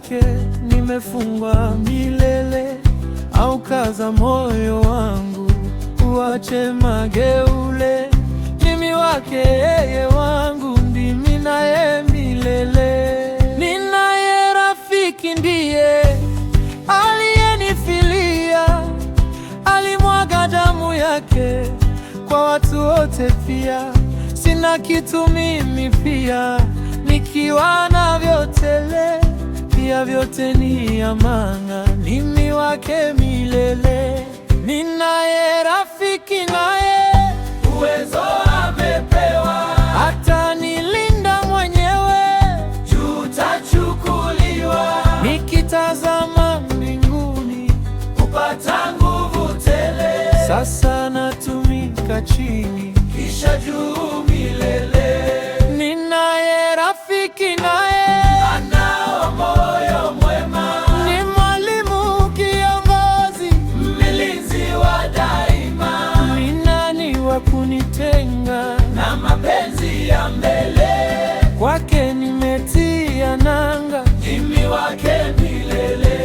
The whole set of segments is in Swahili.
wake nimefungwa milele. Aukaza moyo wangu uache mageule. Mimi wake yeye wangu, ndimi naye milele. Ninaye rafiki ndiye aliyenifilia, alimwaga damu yake kwa watu wote pia. Sina kitu mimi pia, nikiwa navyo tele, pia vyote ni amana, mimi wake milele. Ninaye rafiki naye uwezo amepewa, atanilinda mwenyewe, tutachukuliwa. Nikitazama mbinguni kupata nguvu tele, sasa natumika chini kisha juu milele. Ninaye rafiki naye anao moyo mwema, ni mwalimu, kiongozi, mlinzi wa daima. Ni nani wa kunitenga na mapenzi ya mbele? Kwake nimetia nanga, mimi wake milele.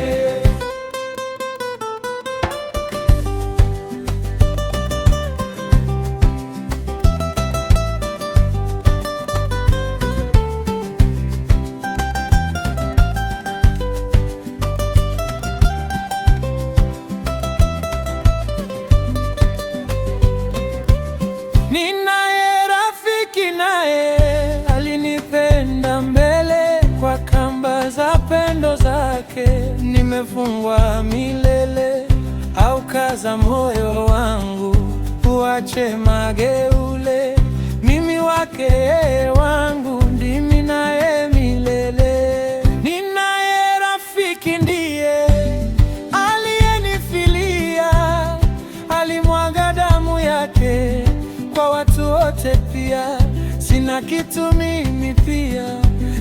Ninaye rafiki naye alinipenda mbele, kwa kamba za pendo zake nimefungwa milele. Aukaza moyo wangu uache mageule. Mimi wake yeye wangu, ndimi naye milele. Ninaye rafiki ndiye aliyenifilia, alimwaga damu yake kwa watu wote pia. Sina kitu mimi pia,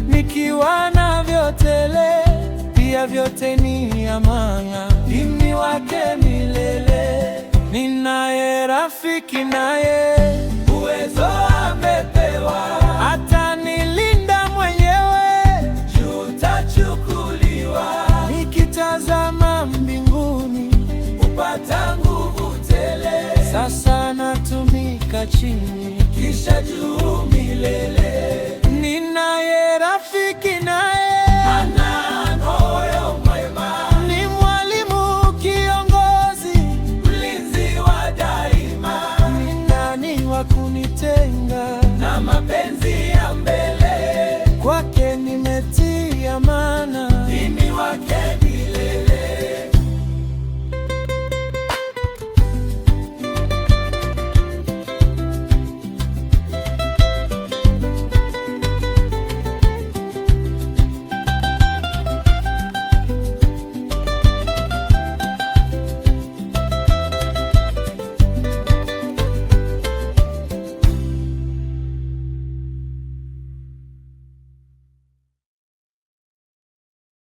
nikiwa navyo tele, pia vyote ni amana, mimi wake milele. Ninaye rafiki naye uwezo amepewa, atanilinda mwenyewe, tutachukuliwa. Nikitazama mbinguni upata nguvu tele, sasa natumika chini kisha juu milele. Ninaye rafiki naye